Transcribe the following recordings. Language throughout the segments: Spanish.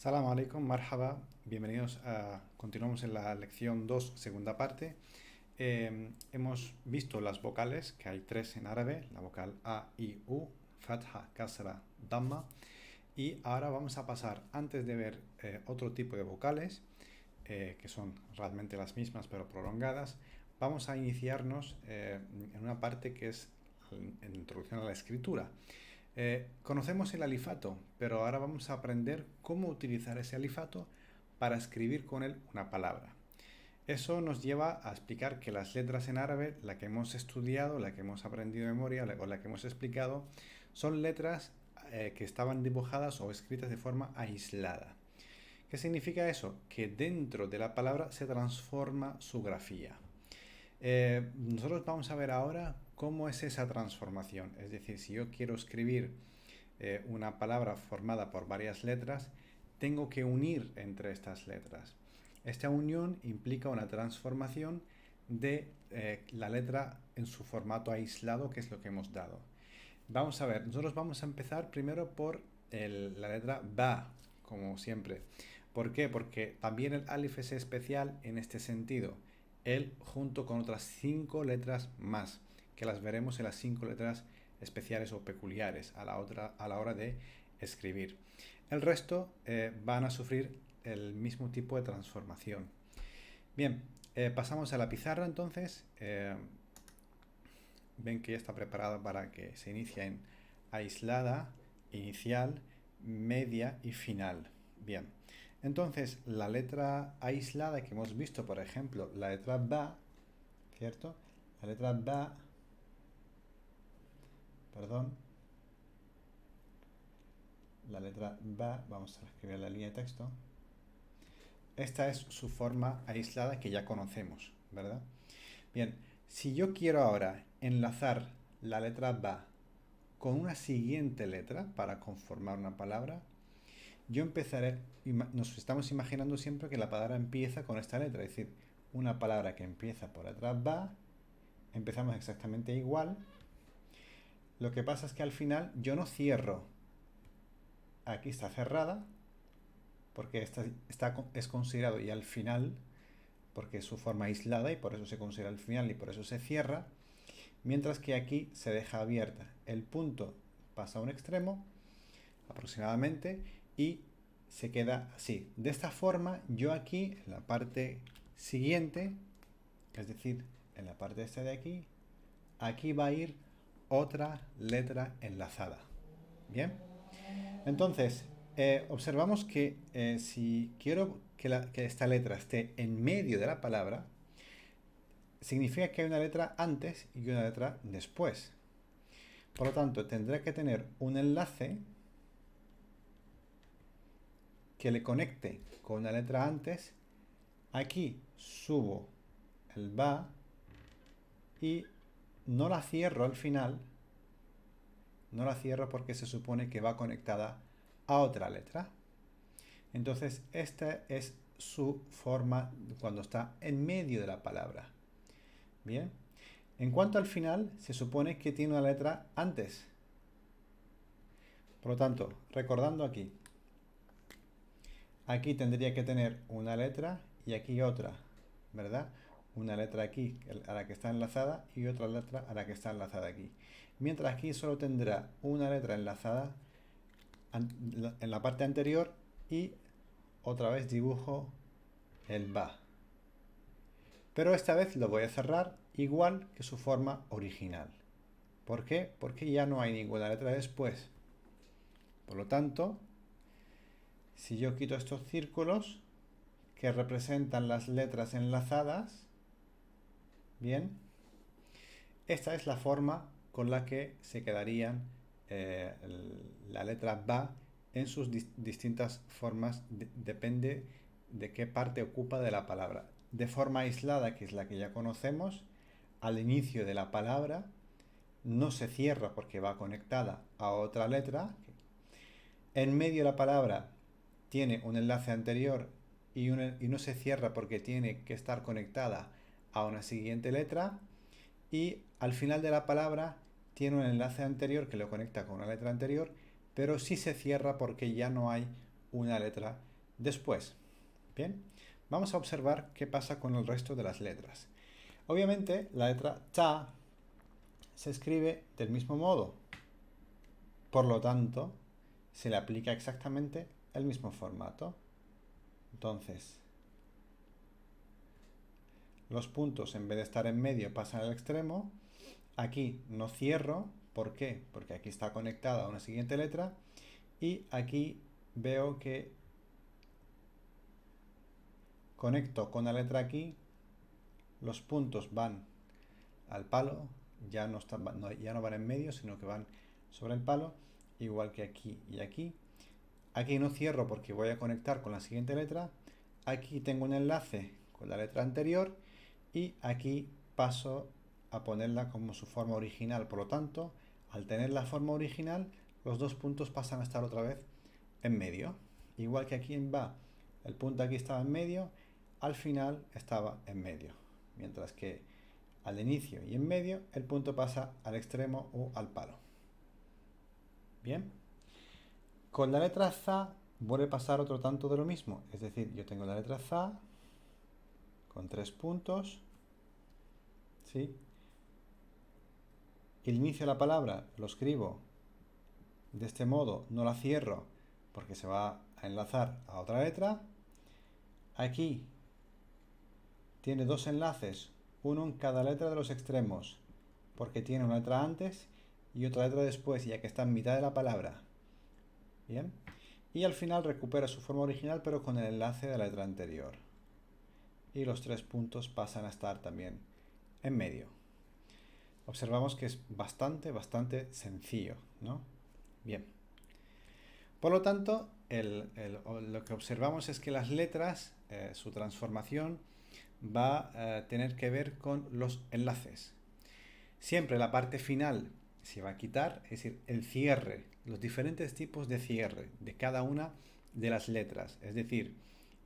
Salam alaikum, marhaba, bienvenidos continuamos en la lección 2, segunda parte. Hemos visto las vocales, que hay tres en árabe, la vocal A, I, U, fatha, kasra, damma. Y ahora vamos a pasar, antes de ver otro tipo de vocales, que son realmente las mismas pero prolongadas, vamos a iniciarnos en una parte que es en introducción a la escritura. Conocemos el alifato, pero ahora vamos a aprender cómo utilizar ese alifato para escribir con él una palabra. Eso nos lleva a explicar que las letras en árabe, la que hemos estudiado, la que hemos aprendido de memoria o la que hemos explicado, son letras que estaban dibujadas o escritas de forma aislada. ¿Qué significa eso? Que dentro de la palabra se transforma su grafía. Nosotros vamos a ver ahora cómo es esa transformación. Es decir, si yo quiero escribir una palabra formada por varias letras, tengo que unir entre estas letras. Esta unión implica una transformación de la letra en su formato aislado, que es lo que hemos dado. Vamos a ver, nosotros vamos a empezar primero por la letra ba, como siempre. ¿Por qué? Porque también el alif es especial en este sentido. Él junto con otras 5 letras más, que las veremos en las 5 letras especiales o peculiares a la hora de escribir. El resto van a sufrir el mismo tipo de transformación. Bien, pasamos a la pizarra entonces. Ven que ya está preparada para que se inicie en aislada, inicial, media y final. Bien, entonces la letra aislada que hemos visto, por ejemplo, la letra ba, ¿cierto? La letra ba, perdón, la letra ba, vamos a escribir la línea de texto. Esta es su forma aislada que ya conocemos, ¿verdad? Bien, si yo quiero ahora enlazar la letra ba con una siguiente letra para conformar una palabra, yo empezaré, nos estamos imaginando siempre que la palabra empieza con esta letra, es decir, una palabra que empieza por la letra ba, empezamos exactamente igual. Lo que pasa es que al final yo no cierro, aquí está cerrada, porque es considerado y al final, porque es su forma aislada y por eso se considera al final y por eso se cierra, mientras que aquí se deja abierta. El punto pasa a un extremo aproximadamente y se queda así. De esta forma yo aquí en la parte siguiente, es decir, en la parte esta de aquí, aquí va a ir otra letra enlazada. Bien, entonces observamos que si quiero que esta letra esté en medio de la palabra, significa que hay una letra antes y una letra después. Por lo tanto, tendré que tener un enlace que le conecte con una letra antes. Aquí subo el ba y no la cierro al final. No la cierro porque se supone que va conectada a otra letra. Entonces, esta es su forma cuando está en medio de la palabra. Bien. En cuanto al final, se supone que tiene una letra antes. Por lo tanto, recordando aquí, aquí tendría que tener una letra y aquí otra, ¿verdad? Una letra aquí a la que está enlazada y otra letra a la que está enlazada aquí. Mientras aquí solo tendrá una letra enlazada en la parte anterior y otra vez dibujo el ba. Pero esta vez lo voy a cerrar igual que su forma original. ¿Por qué? Porque ya no hay ninguna letra después. Por lo tanto, si yo quito estos círculos que representan las letras enlazadas, bien, esta es la forma con la que se quedarían la letra ba en sus distintas formas, depende de qué parte ocupa de la palabra. De forma aislada, que es la que ya conocemos, al inicio de la palabra no se cierra porque va conectada a otra letra. En medio de la palabra tiene un enlace anterior y no se cierra porque tiene que estar conectada a una siguiente letra. Y al final de la palabra tiene un enlace anterior que lo conecta con una letra anterior, pero sí se cierra porque ya no hay una letra después. Bien, vamos a observar qué pasa con el resto de las letras. Obviamente, la letra ta se escribe del mismo modo. Por lo tanto, se le aplica exactamente el mismo formato. Entonces, los puntos en vez de estar en medio pasan al extremo. Aquí no cierro. ¿Por qué? Porque aquí está conectada a una siguiente letra. Y aquí veo que conecto con la letra aquí. Los puntos van al palo. Ya no van en medio, sino que van sobre el palo. Igual que aquí y aquí. Aquí no cierro porque voy a conectar con la siguiente letra. Aquí tengo un enlace con la letra anterior. Y aquí paso a ponerla como su forma original. Por lo tanto, al tener la forma original, los dos puntos pasan a estar otra vez en medio. Igual que aquí va, el punto aquí estaba en medio, al final estaba en medio. Mientras que al inicio y en medio, el punto pasa al extremo o al palo. Bien. Con la letra za vuelve a pasar otro tanto de lo mismo. Es decir, yo tengo la letra za con 3 puntos. ¿Sí? El inicio de la palabra lo escribo de este modo, no la cierro porque se va a enlazar a otra letra. Aquí tiene dos enlaces, uno en cada letra de los extremos, porque tiene una letra antes y otra letra después, ya que está en mitad de la palabra. Bien. Y al final recupera su forma original, pero con el enlace de la letra anterior. Y los 3 puntos pasan a estar también en medio. Observamos que es bastante sencillo, ¿no? Bien. Por lo tanto, lo que observamos es que las letras, su transformación va a tener que ver con los enlaces. Siempre la parte final se va a quitar, es decir, el cierre, los diferentes tipos de cierre de cada una de las letras. Es decir,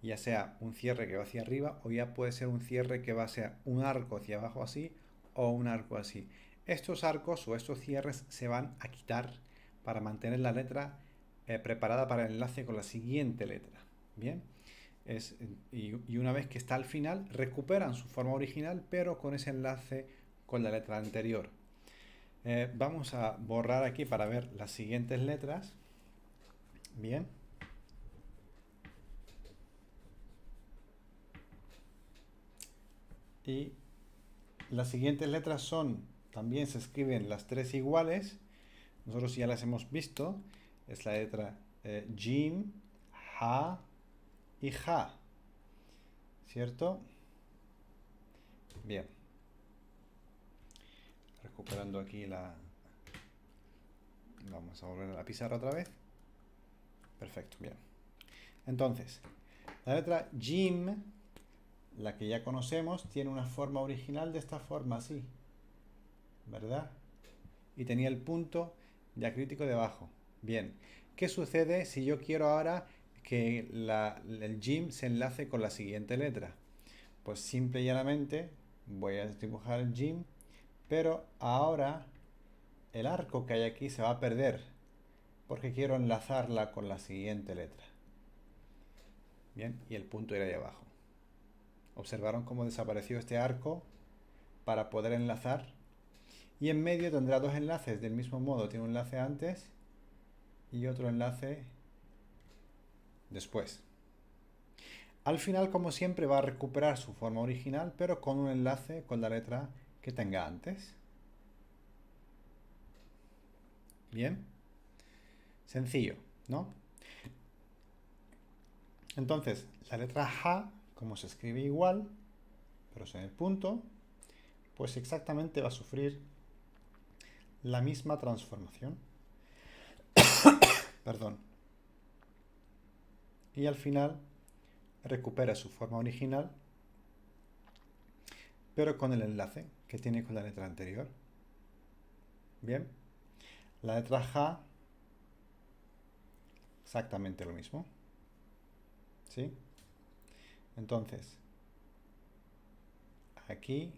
ya sea un cierre que va hacia arriba o ya puede ser un cierre que va a ser un arco hacia abajo así o un arco así. Estos arcos o estos cierres se van a quitar para mantener la letra preparada para el enlace con la siguiente letra. Bien. Y una vez que está al final, recuperan su forma original, pero con ese enlace con la letra anterior. Vamos a borrar aquí para ver las siguientes letras. Bien. Y las siguientes letras son, también se escriben las tres iguales. Nosotros ya las hemos visto. Es la letra Jim, Ha y Ja. ¿Cierto? Bien. Recuperando aquí Vamos a volver a la pizarra otra vez. Perfecto, bien. Entonces, la letra Jim, la que ya conocemos, tiene una forma original de esta forma, así. ¿Verdad? Y tenía el punto diacrítico debajo. Bien. ¿Qué sucede si yo quiero ahora que el Jim se enlace con la siguiente letra? Pues simple y llanamente voy a dibujar el Jim, pero ahora el arco que hay aquí se va a perder porque quiero enlazarla con la siguiente letra. Bien, y el punto irá ahí abajo. ¿Observaron cómo desapareció este arco para poder enlazar? Y en medio tendrá dos enlaces del mismo modo. Tiene un enlace antes y otro enlace después. Al final, como siempre, va a recuperar su forma original, pero con un enlace con la letra que tenga antes. Bien. Sencillo, ¿no? Entonces, la letra Ja, como se escribe igual, pero sin el punto, pues exactamente va a sufrir la misma transformación. Perdón. Y al final recupera su forma original, pero con el enlace que tiene con la letra anterior. Bien. La letra Ja, exactamente lo mismo. ¿Sí? Entonces, aquí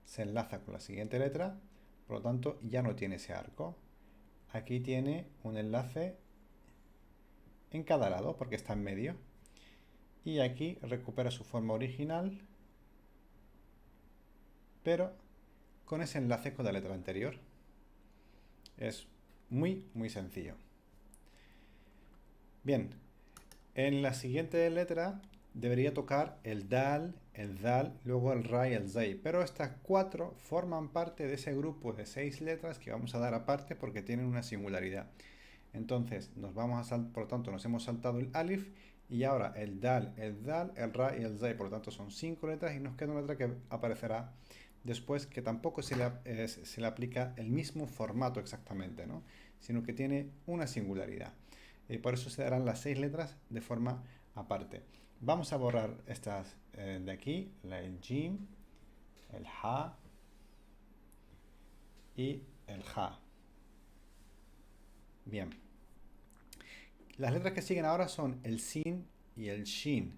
se enlaza con la siguiente letra, por lo tanto ya no tiene ese arco. Aquí tiene un enlace en cada lado porque está en medio. Y aquí recupera su forma original, pero con ese enlace con la letra anterior. Es muy, muy sencillo. Bien, en la siguiente letra debería tocar el dal, el dal, luego el ra y el zay. Pero estas 4 forman parte de ese grupo de 6 letras que vamos a dar aparte porque tienen una singularidad. Entonces, por lo tanto, nos hemos saltado el alif y ahora el dal, el ra y el zay. Por lo tanto, son 5 letras y nos queda una letra que aparecerá después que tampoco se le aplica el mismo formato exactamente, ¿no? Sino que tiene una singularidad. Por eso se darán las 6 letras de forma aparte. Vamos a borrar estas de aquí, el jim, el ha y el ja. Bien. Las letras que siguen ahora son el sin y el shin.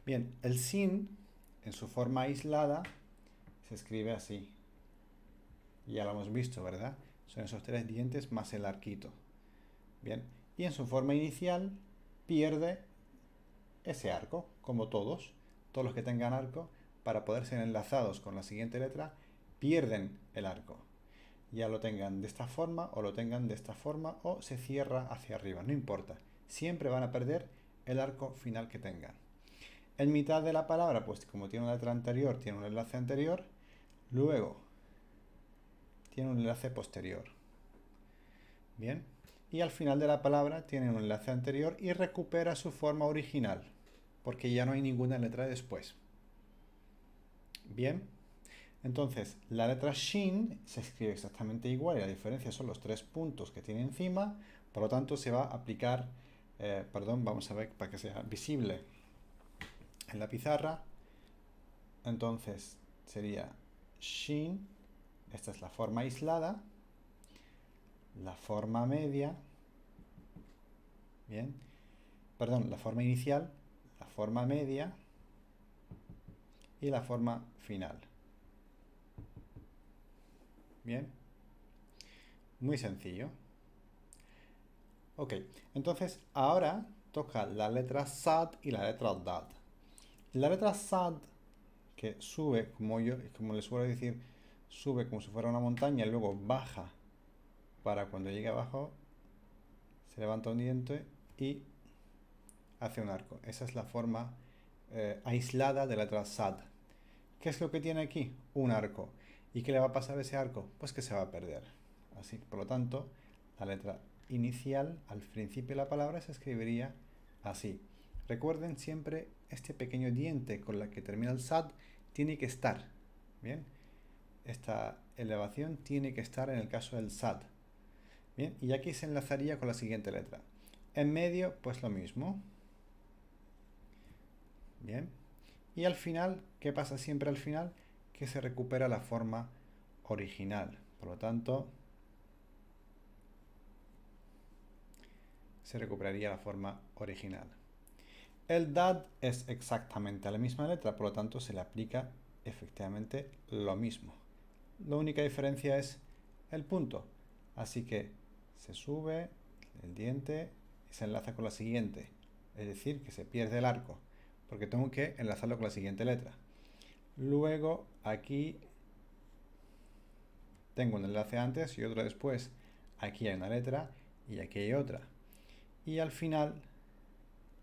Bien, el sin en su forma aislada se escribe así. Ya lo hemos visto, ¿verdad? Son esos 3 dientes más el arquito. Bien, y en su forma inicial pierde ese arco, como todos los que tengan arco, para poder ser enlazados con la siguiente letra, pierden el arco. Ya lo tengan de esta forma o lo tengan de esta forma o se cierra hacia arriba, no importa. Siempre van a perder el arco final que tengan. En mitad de la palabra, pues como tiene una letra anterior, tiene un enlace anterior, luego tiene un enlace posterior. Bien. Y al final de la palabra tiene un enlace anterior y recupera su forma original, porque ya no hay ninguna letra después. Bien. Entonces, la letra shin se escribe exactamente igual y la diferencia son los 3 puntos que tiene encima, por lo tanto se va a aplicar, vamos a ver para que sea visible en la pizarra. Entonces sería shin, esta es la forma aislada, la forma media, bien, la forma inicial, la forma media y la forma final. Bien, muy sencillo. Ok, entonces ahora toca la letra sad y la letra dad. La letra sad, que sube, como les suelo decir, sube como si fuera una montaña y luego baja para cuando llegue abajo se levanta un diente y hace un arco. Esa es la forma aislada de la letra sad. ¿Qué es lo que tiene aquí? Un arco. ¿Y qué le va a pasar a ese arco? Pues que se va a perder. Así, por lo tanto, la letra inicial al principio de la palabra se escribiría así. Recuerden siempre este pequeño diente con la que termina el sad tiene que estar. Bien, esta elevación tiene que estar en el caso del sad. Bien, y aquí se enlazaría con la siguiente letra. En medio, pues lo mismo. Bien. Y al final, ¿qué pasa siempre al final? Que se recupera la forma original. Por lo tanto, se recuperaría la forma original. El dad es exactamente la misma letra, por lo tanto se le aplica efectivamente lo mismo. La única diferencia es el punto. Así que se sube el diente y se enlaza con la siguiente. Es decir, que se pierde el arco, porque tengo que enlazarlo con la siguiente letra. Luego aquí tengo un enlace antes y otro después. Aquí hay una letra y aquí hay otra. Y al final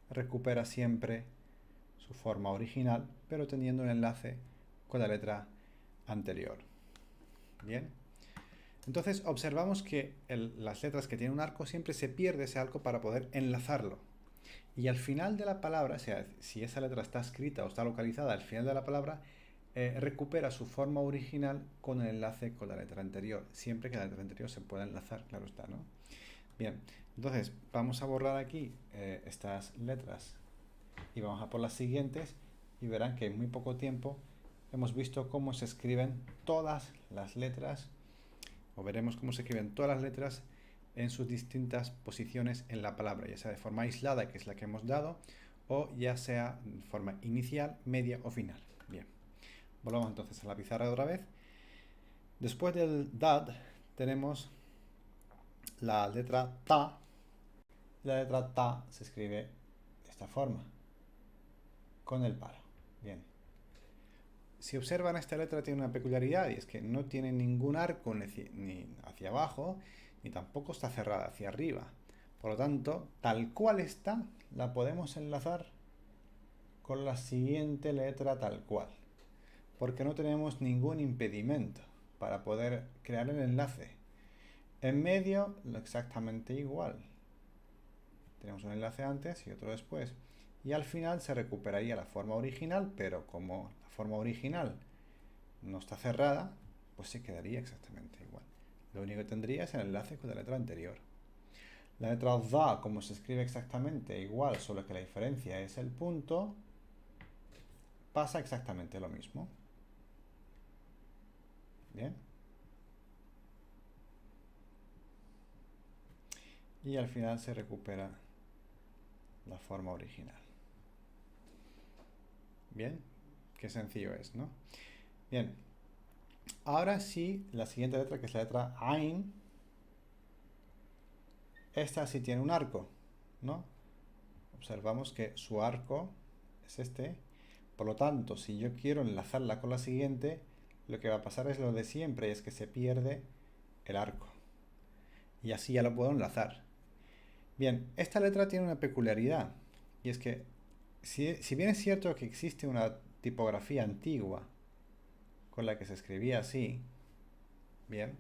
recupera siempre su forma original, pero teniendo un enlace con la letra anterior. Bien. Entonces observamos que las letras que tienen un arco siempre se pierde ese arco para poder enlazarlo. Y al final de la palabra, o sea, si esa letra está escrita o está localizada al final de la palabra, recupera su forma original con el enlace con la letra anterior. Siempre que la letra anterior se pueda enlazar, claro está, ¿no? Bien, entonces vamos a borrar aquí estas letras y vamos a por las siguientes y verán que en muy poco tiempo hemos visto cómo se escriben todas las letras, o veremos cómo se escriben todas las letras en sus distintas posiciones en la palabra, ya sea de forma aislada, que es la que hemos dado, o ya sea de forma inicial, media o final. Bien, volvamos entonces a la pizarra otra vez. Después del dad tenemos la letra ta, La letra ta se escribe de esta forma, con el palo. Bien. Si observan, esta letra tiene una peculiaridad y es que no tiene ningún arco ni hacia abajo, ni tampoco está cerrada hacia arriba. Por lo tanto, tal cual está, la podemos enlazar con la siguiente letra tal cual, porque no tenemos ningún impedimento para poder crear el enlace. En medio, exactamente igual. Tenemos un enlace antes y otro después. Y al final se recuperaría la forma original, pero como la forma original no está cerrada, pues se quedaría exactamente igual. Lo único que tendría es el enlace con la letra anterior. La letra da, como se escribe exactamente igual, solo que la diferencia es el punto, pasa exactamente lo mismo. Bien. Y al final se recupera la forma original. Bien, qué sencillo es, ¿no? Bien, ahora sí, la siguiente letra, que es la letra Ain, esta sí tiene un arco, ¿no? Observamos que su arco es este. Por lo tanto, si yo quiero enlazarla con la siguiente, lo que va a pasar es lo de siempre, y es que se pierde el arco. Y así ya lo puedo enlazar. Bien, esta letra tiene una peculiaridad, y es que si bien es cierto que existe una tipografía antigua con la que se escribía así, bien,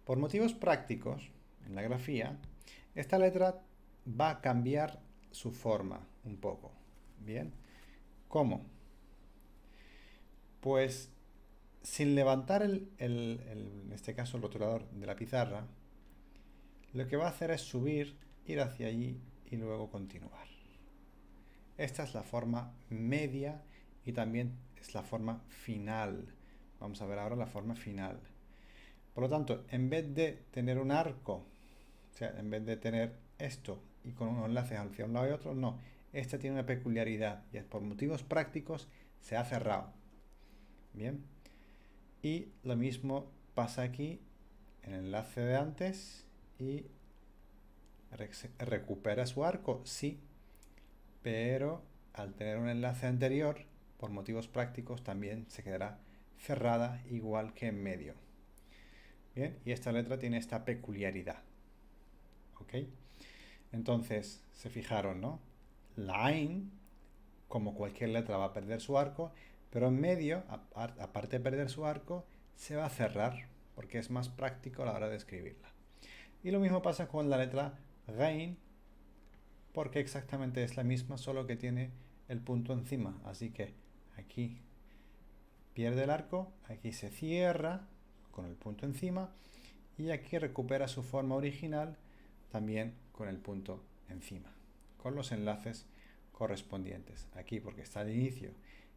por motivos prácticos, en la grafía, esta letra va a cambiar su forma un poco, bien. ¿Cómo? Pues sin levantar en este caso el rotulador de la pizarra, lo que va a hacer es subir, ir hacia allí y luego continuar. Esta es la forma media y también es la forma final. Vamos a ver ahora la forma final. Por lo tanto, en vez de tener un arco, o sea, en vez de tener esto y con unos enlaces hacia un lado y otro, no. Esta tiene una peculiaridad y es por motivos prácticos se ha cerrado. Bien. Y lo mismo pasa aquí en el enlace de antes y recupera su arco, sí, pero al tener un enlace anterior, por motivos prácticos también se quedará cerrada igual que en medio. Bien, y esta letra tiene esta peculiaridad. ¿Ok? Entonces, se fijaron, ¿no? La Ain, como cualquier letra, va a perder su arco, pero en medio, aparte de perder su arco, se va a cerrar, porque es más práctico a la hora de escribirla. Y lo mismo pasa con la letra Gain, porque exactamente es la misma, solo que tiene el punto encima. Así que aquí pierde el arco, aquí se cierra con el punto encima y aquí recupera su forma original también con el punto encima, con los enlaces correspondientes. Aquí porque está al inicio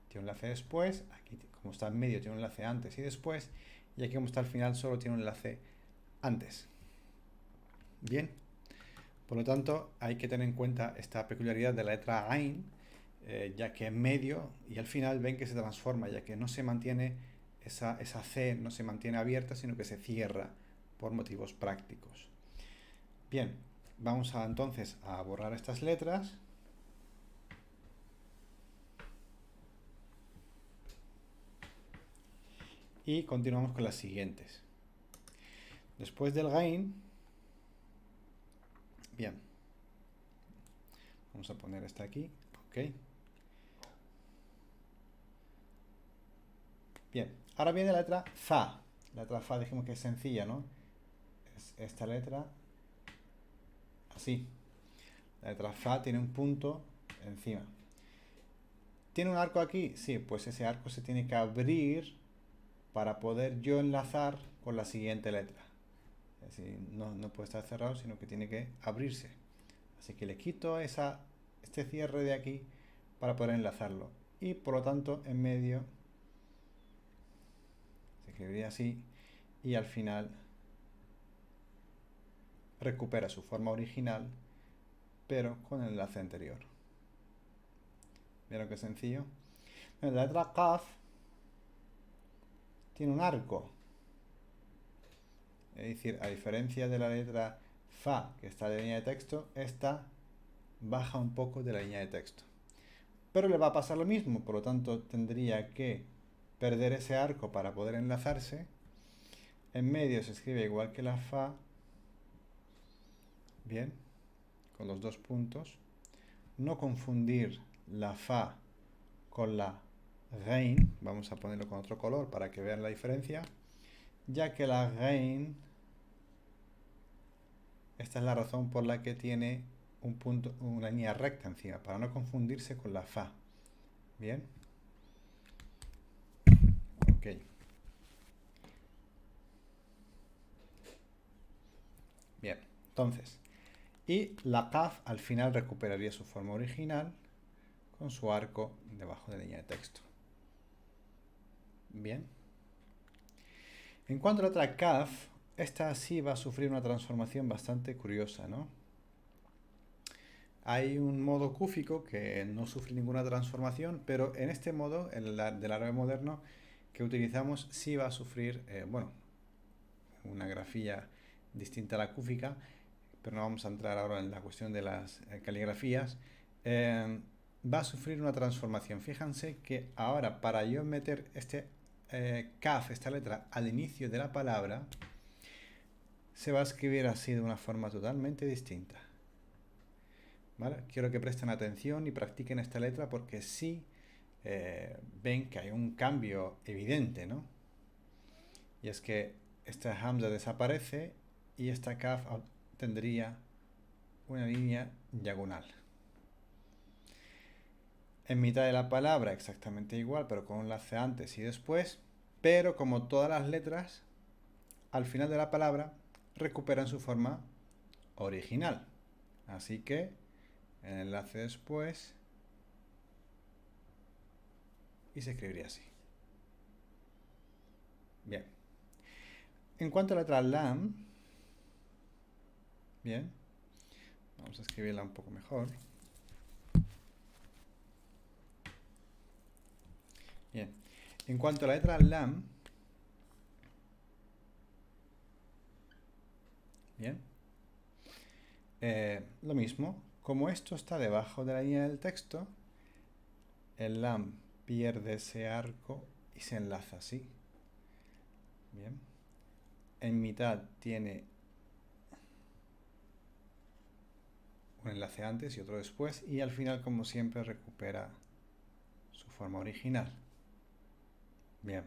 tiene un enlace después, aquí como está en medio tiene un enlace antes y después, y aquí como está al final solo tiene un enlace antes. Bien, por lo tanto hay que tener en cuenta esta peculiaridad de la letra Ain, ya que en medio y al final ven que se transforma, ya que no se mantiene esa C, no se mantiene abierta, sino que se cierra por motivos prácticos. Bien, vamos entonces a borrar estas letras. Y continuamos con las siguientes. Después del Gain, bien, vamos a poner esta aquí, ok. Bien, ahora viene la letra Za. La letra Za dijimos que es sencilla, ¿no? Es esta letra, así. La letra Za tiene un punto encima. ¿Tiene un arco aquí? Sí, pues ese arco se tiene que abrir para poder yo enlazar con la siguiente letra. Es decir, no puede estar cerrado, sino que tiene que abrirse. Así que le quito este cierre de aquí para poder enlazarlo. Y por lo tanto, en medio se escribiría así y al final recupera su forma original, pero con el enlace anterior. ¿Vieron qué sencillo? La letra Kaf tiene un arco. Es decir, a diferencia de la letra fa, que está de línea de texto, esta baja un poco de la línea de texto. Pero le va a pasar lo mismo, por lo tanto tendría que perder ese arco para poder enlazarse. En medio se escribe igual que la fa, bien, con los dos puntos. No confundir la fa con la rein, vamos a ponerlo con otro color para que vean la diferencia, ya que la rein, esta es la razón por la que tiene un punto, una línea recta encima, para no confundirse con la fa. Bien. Ok. Bien, entonces, y la kaf al final recuperaría su forma original con su arco debajo de la línea de texto. Bien. En cuanto a la otra kaf, esta sí va a sufrir una transformación bastante curiosa, ¿no? Hay un modo kúfico que no sufre ninguna transformación, pero en este modo, del árabe moderno que utilizamos, sí va a sufrir, bueno, una grafía distinta a la kúfica, pero no vamos a entrar ahora en la cuestión de las caligrafías. Va a sufrir una transformación. Fíjense que ahora para yo meter este kaf, esta letra, al inicio de la palabra, se va a escribir así de una forma totalmente distinta. ¿Vale? Quiero que presten atención y practiquen esta letra porque sí ven que hay un cambio evidente, ¿no? Y es que esta hamza desaparece y esta kaf tendría una línea diagonal. En mitad de la palabra exactamente igual, pero con un enlace antes y después, pero como todas las letras, al final de la palabra recuperan su forma original. Así que el enlace después y se escribiría así. Bien. En cuanto a la letra lam, bien, vamos a escribirla un poco mejor. Bien. En cuanto a la letra lam, bien, lo mismo. Como esto está debajo de la línea del texto, el lam pierde ese arco y se enlaza así. Bien. En mitad tiene un enlace antes y otro después y al final, como siempre, recupera su forma original. Bien.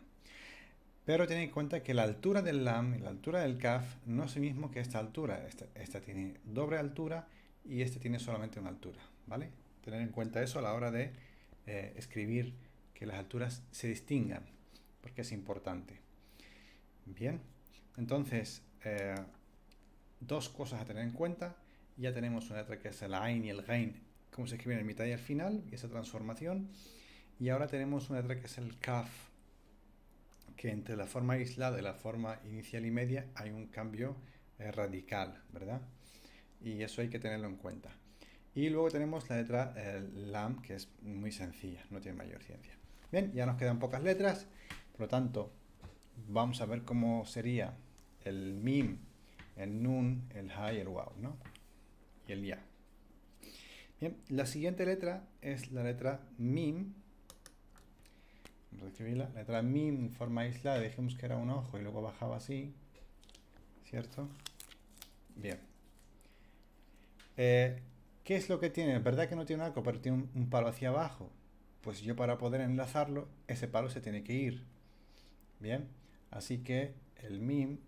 Pero ten en cuenta que la altura del lam y la altura del kaf no es el mismo que esta altura. Esta tiene doble altura y este tiene solamente una altura, ¿vale? Tener en cuenta eso a la hora de escribir, que las alturas se distingan, porque es importante. Bien, entonces, dos cosas a tener en cuenta. Ya tenemos una letra que es el ain y el gain, cómo se escriben en mitad y al final, y esa transformación. Y ahora tenemos una letra que es el kaf, que entre la forma aislada y la forma inicial y media hay un cambio radical, ¿verdad? Y eso hay que tenerlo en cuenta. Y luego tenemos la letra lam, que es muy sencilla, no tiene mayor ciencia. Bien, ya nos quedan pocas letras, por lo tanto, vamos a ver cómo sería el mim, el nun, el ha y el waw, ¿no? Y el ya. Bien, la siguiente letra es la letra mim. Vamos a escribirla. La letra mim en forma aislada, dijimos que era un ojo y luego bajaba así, ¿cierto? Bien. ¿Qué es lo que tiene? Es verdad que no tiene un arco, pero tiene un palo hacia abajo. Pues yo, para poder enlazarlo, ese palo se tiene que ir. Bien, así que el mim,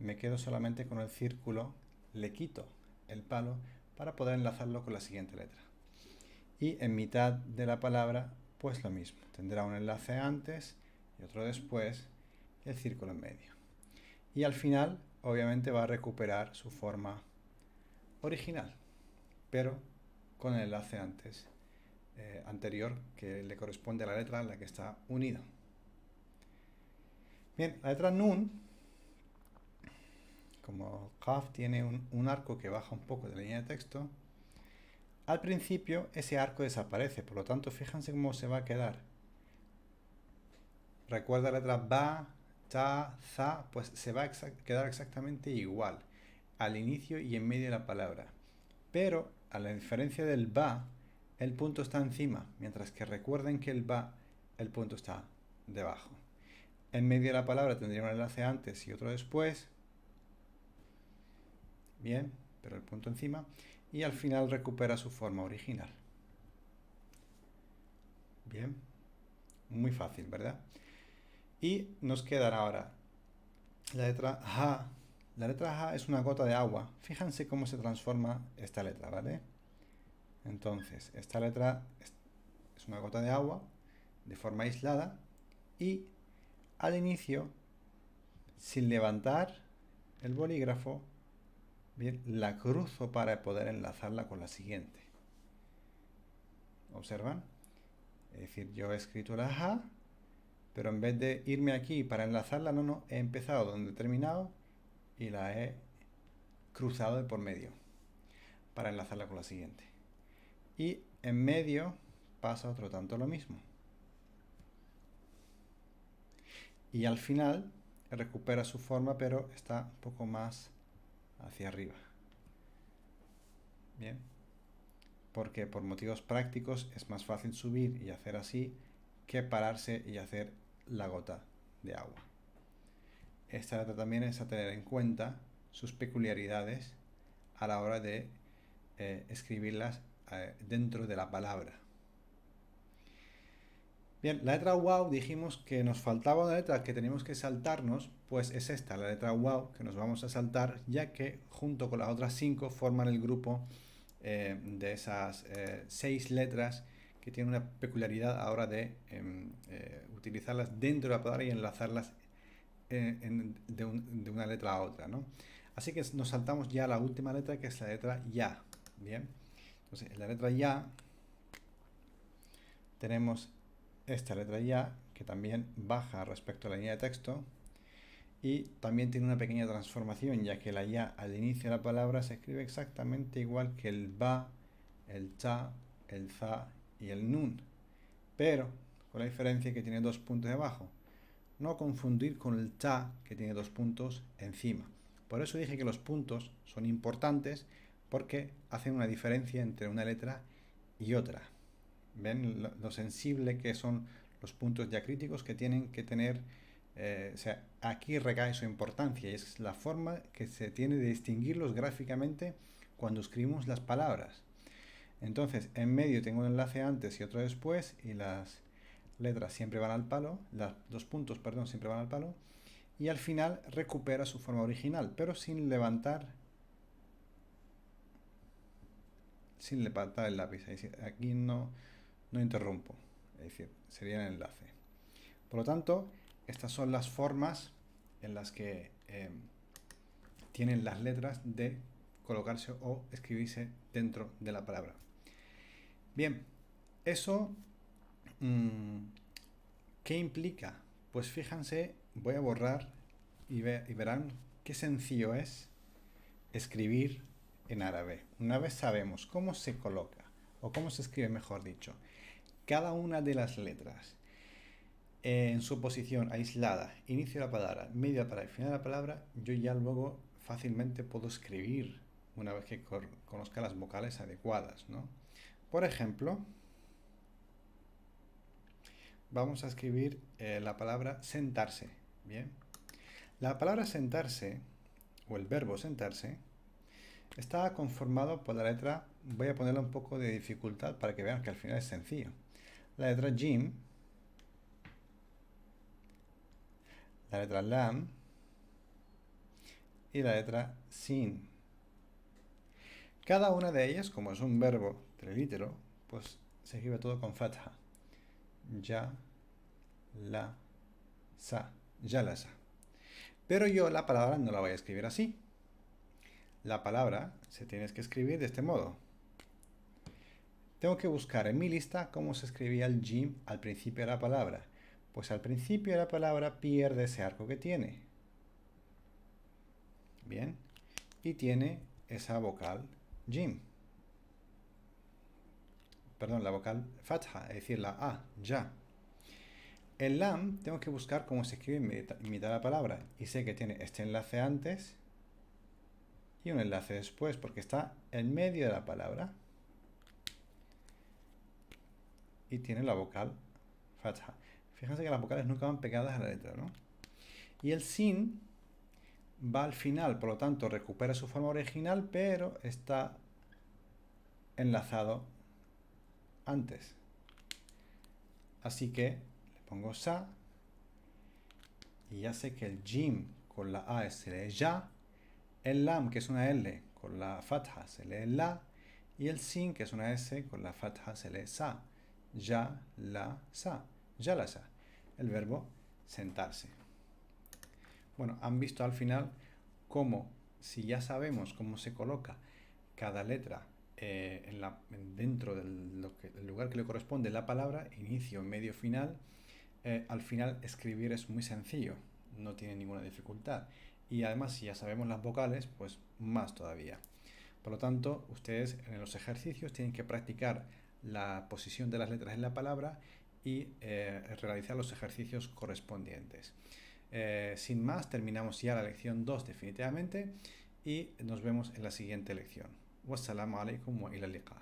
me quedo solamente con el círculo, le quito el palo para poder enlazarlo con la siguiente letra. Y en mitad de la palabra, pues lo mismo. Tendrá un enlace antes y otro después, y el círculo en medio. Y al final, obviamente, va a recuperar su forma original, pero con el enlace anterior, que le corresponde a la letra en la que está unida. Bien, la letra nun, como kaf tiene un arco que baja un poco de la línea de texto, al principio ese arco desaparece, por lo tanto, fíjense cómo se va a quedar. Recuerda la letra ba, ta, za, pues se va a quedar exactamente igual. al inicio y en medio de la palabra. Pero, a la diferencia del ba, el punto está encima, mientras que recuerden que el ba, el punto está debajo. En medio de la palabra tendría un enlace antes y otro después. Bien, pero el punto encima. Y al final recupera su forma original. Bien, muy fácil, ¿verdad? Y nos quedará ahora la letra ja. La letra ja es una gota de agua. Fíjense cómo se transforma esta letra, ¿vale? Entonces, esta letra es una gota de agua de forma aislada y al inicio, sin levantar el bolígrafo, bien, la cruzo para poder enlazarla con la siguiente. ¿Observan? Es decir, yo he escrito la ja, pero en vez de irme aquí para enlazarla, no, he empezado donde he terminado y la he cruzado de por medio para enlazarla con la siguiente. Y en medio pasa otro tanto lo mismo. Y al final recupera su forma, pero está un poco más hacia arriba. Bien. Porque por motivos prácticos es más fácil subir y hacer así que pararse y hacer la gota de agua. Esta letra también es a tener en cuenta sus peculiaridades a la hora de escribirlas dentro de la palabra. Bien, la letra wow dijimos que nos faltaba una letra que teníamos que saltarnos, pues es esta, la letra wow, que nos vamos a saltar, ya que junto con las otras 5 forman el grupo de esas 6 letras que tienen una peculiaridad a la hora de utilizarlas dentro de la palabra y enlazarlas de una letra a otra, ¿no? Así que nos saltamos ya a la última letra, que es la letra ya. Bien, entonces en la letra ya tenemos esta letra ya, que también baja respecto a la línea de texto y también tiene una pequeña transformación, ya que la ya al inicio de la palabra se escribe exactamente igual que el ba, el cha, el za y el nun, pero con la diferencia que tiene 2 puntos debajo. No confundir con el cha, que tiene 2 puntos encima. Por eso dije que los puntos son importantes, porque hacen una diferencia entre una letra y otra. ¿Ven lo sensible que son los puntos diacríticos que tienen que tener? O sea, aquí recae su importancia y es la forma que se tiene de distinguirlos gráficamente cuando escribimos las palabras. Entonces, en medio tengo un enlace antes y otro después y las letras siempre van al palo, los puntos, perdón, siempre van al palo, y al final recupera su forma original, pero sin levantar el lápiz. Es decir, aquí no interrumpo, es decir, sería el enlace. Por lo tanto, estas son las formas en las que tienen las letras de colocarse o escribirse dentro de la palabra. Bien, eso ¿qué implica? Pues fíjense, voy a borrar y verán qué sencillo es escribir en árabe. Una vez sabemos cómo se coloca, o cómo se escribe, mejor dicho, cada una de las letras en su posición aislada, inicio de la palabra, medio de la palabra y final de la palabra, yo ya luego fácilmente puedo escribir una vez que conozca las vocales adecuadas, ¿no? Por ejemplo, vamos a escribir la palabra sentarse. Bien, la palabra sentarse, o el verbo sentarse, está conformado por la letra, voy a ponerle un poco de dificultad para que vean que al final es sencillo. La letra jim, la letra lam y la letra sin. Cada una de ellas, como es un verbo trilítero, pues se escribe todo con fatha. Ya, la, sa, ya la sa. Pero yo la palabra no la voy a escribir así. La palabra se tiene que escribir de este modo. Tengo que buscar en mi lista cómo se escribía el jim al principio de la palabra. Pues al principio de la palabra pierde ese arco que tiene. Bien. Y tiene esa vocal jim. Perdón, la vocal fatha, es decir, la a, ya. El lam tengo que buscar cómo se escribe en mitad de la palabra. Y sé que tiene este enlace antes y un enlace después porque está en medio de la palabra y tiene la vocal fatha. Fíjense que las vocales nunca van pegadas a la letra, ¿no? Y el sin va al final, por lo tanto recupera su forma original, pero está enlazado antes. Así que le pongo sa y ya sé que el jim con la a se lee ya, el lam, que es una L, con la fatha se lee la, y el sin, que es una S, con la fatha se lee sa. Ya, la, sa. Ya la sa. El verbo sentarse. Bueno, han visto al final cómo, si ya sabemos cómo se coloca cada letra dentro del lugar que le corresponde la palabra, inicio, medio, final, al final escribir es muy sencillo, no tiene ninguna dificultad. Y además, si ya sabemos las vocales, pues más todavía. Por lo tanto, ustedes en los ejercicios tienen que practicar la posición de las letras en la palabra y realizar los ejercicios correspondientes. Sin más, terminamos ya la lección 2 definitivamente y nos vemos en la siguiente lección. Wassalamu alaikum wa ila liqa.